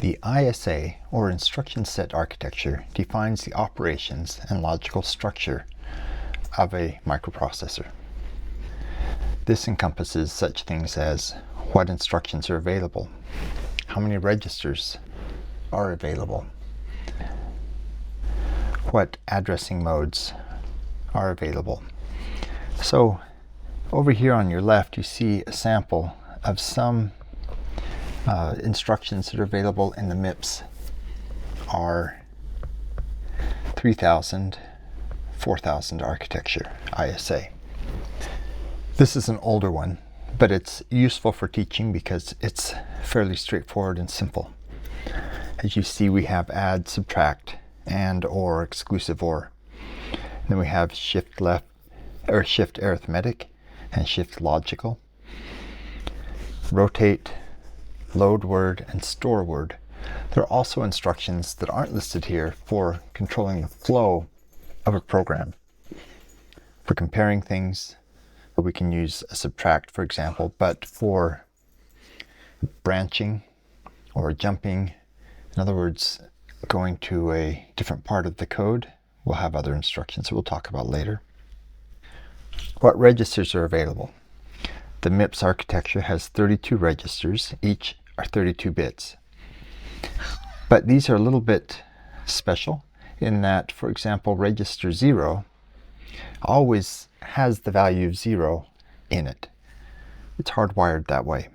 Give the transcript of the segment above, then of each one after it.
The ISA, or Instruction Set Architecture, defines the operations and logical structure of a microprocessor. This encompasses such things as what instructions are available, how many registers are available, what addressing modes are available. So over here on your left you see a sample of some instructions that are available in the MIPS R3000, 4000 architecture, ISA. This is an older one, but it's useful for teaching because it's fairly straightforward and simple. As you see, we have add, subtract, and or exclusive or. And then we have shift left or shift arithmetic and shift logical. Rotate, load word, and store word. There are also instructions that aren't listed here for controlling the flow of a program. For comparing things, we can use a subtract, for example, but for branching or jumping, in other words, going to a different part of the code, we'll have other instructions that we'll talk about later. What registers are available? The MIPS architecture has 32 registers, each are 32 bits. But these are a little bit special in that, for example, register 0 always has the value of 0 in it. It's hardwired that way.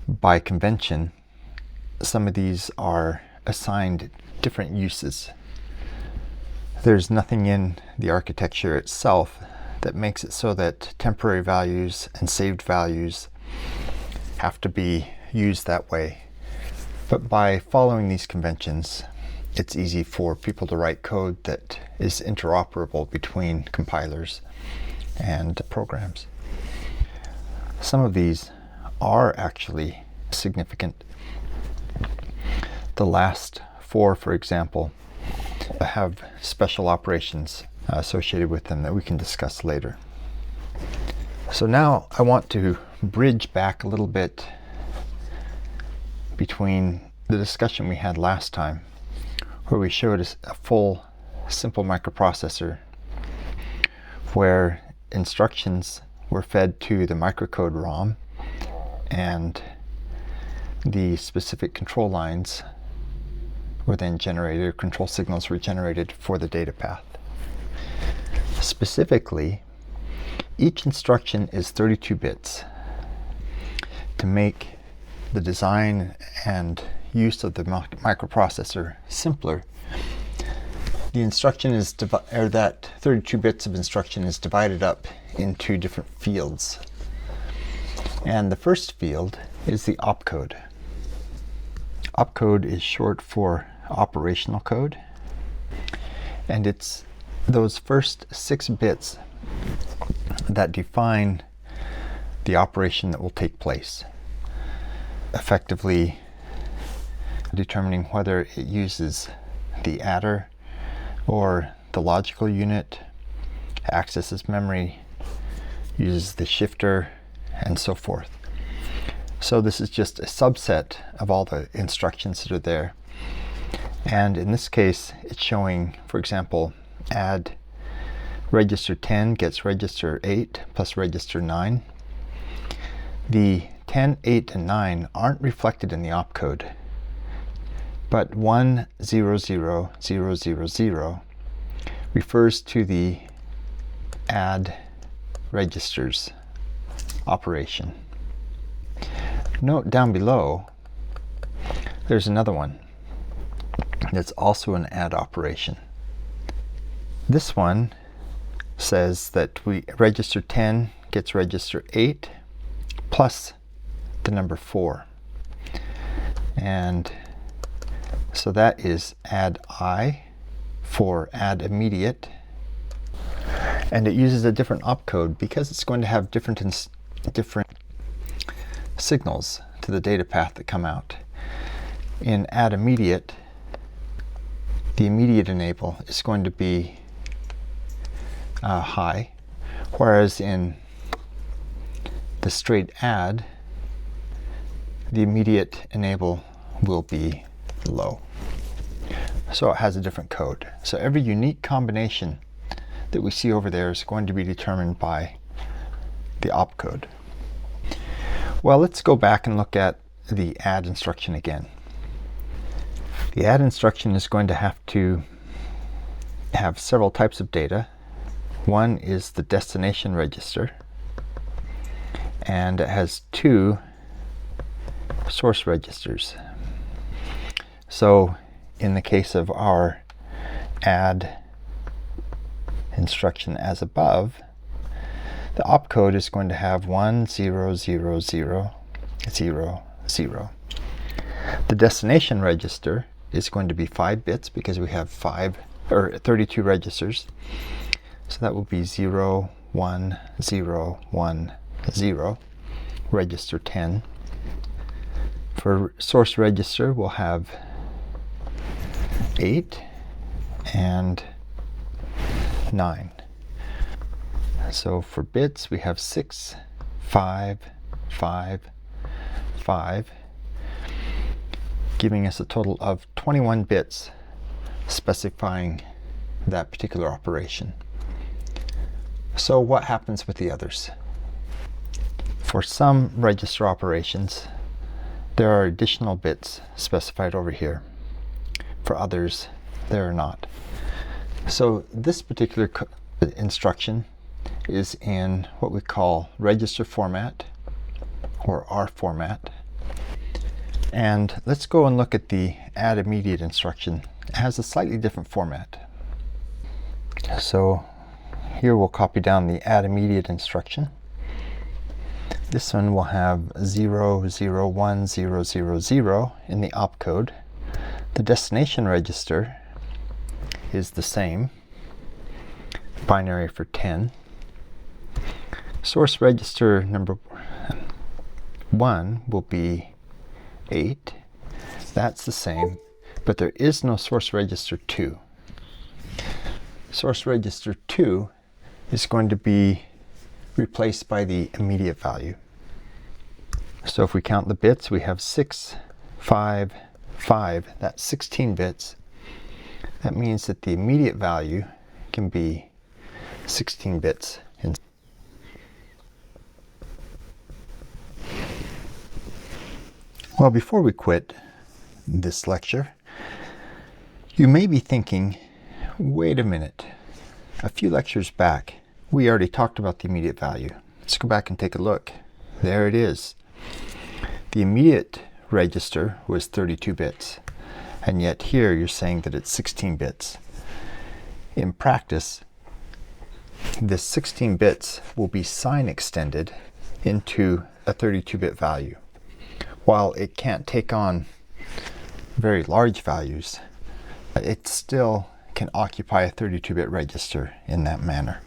By convention, some of these are assigned different uses. There's nothing in the architecture itself that makes it so that temporary values and saved values have to be used that way. But by following these conventions, it's easy for people to write code that is interoperable between compilers and programs. Some of these are actually significant. The last 4, for example, have special operations associated with them that we can discuss later. So now I want to bridge back a little bit between the discussion we had last time, where we showed a full simple microprocessor where instructions were fed to the microcode ROM and the specific control lines were then generated, or control signals were generated for the data path. Specifically, each instruction is 32 bits. To make the design and use of the microprocessor simpler, the instruction is that 32 bits of instruction is divided up into different fields. And the first field is the opcode. Opcode is short for operational code, and it's those first 6 bits that define the operation that will take place, effectively determining whether it uses the adder or the logical unit, accesses memory, uses the shifter, and so forth. So this is just a subset of all the instructions that are there. And in this case, it's showing, for example, add register 10 gets register 8 plus register 9. The 10, 8, and 9 aren't reflected in the opcode, but 1, 0, 0, 0, 0, 0 refers to the add registers operation. Note down below, there's another one that's also an add operation. This one says that register 10 gets register 8 plus the number 4. And so that is add I for add immediate. And it uses a different opcode because it's going to have different signals to the data path that come out. In add immediate, the immediate enable is going to be high, whereas in the straight add, the immediate enable will be low. So it has a different code. So every unique combination that we see over there is going to be determined by the opcode. Well, let's go back and look at the add instruction again. The add instruction is going to have to have several types of data. One is the destination register, and it has two source registers. So in the case of our add instruction as above, the opcode is going to have 1 0 0 0 0 0. The destination register is going to be 5 bits because we have 32 registers. So that will be 0 1 0 1 0, register 10. For source register, we'll have 8 and 9. So for bits, we have 6, 5, 5, 5, giving us a total of 21 bits specifying that particular operation. So what happens with the others? For some register operations, there are additional bits specified over here. For others, there are not. So this particular instruction is in what we call register format, or R format. And let's go and look at the add immediate instruction. It has a slightly different format. So here we'll copy down the add immediate instruction. This one will have 0 0 1 0 0 0 in the opcode. The destination register is the same, binary for 10. Source register number 1 will be 8. That's the same, but there is no source register 2. Source register 2 is going to be replaced by the immediate value. So if we count the bits, we have 6, 5, 5. That's 16 bits. That means that the immediate value can be 16 bits. Well, before we quit this lecture, you may be thinking, wait a minute, a few lectures back, we already talked about the immediate value. Let's go back and take a look. There it is. The immediate register was 32 bits, and yet here you're saying that it's 16 bits. In practice, this 16 bits will be sign extended into a 32-bit value. While it can't take on very large values, it still can occupy a 32-bit register in that manner.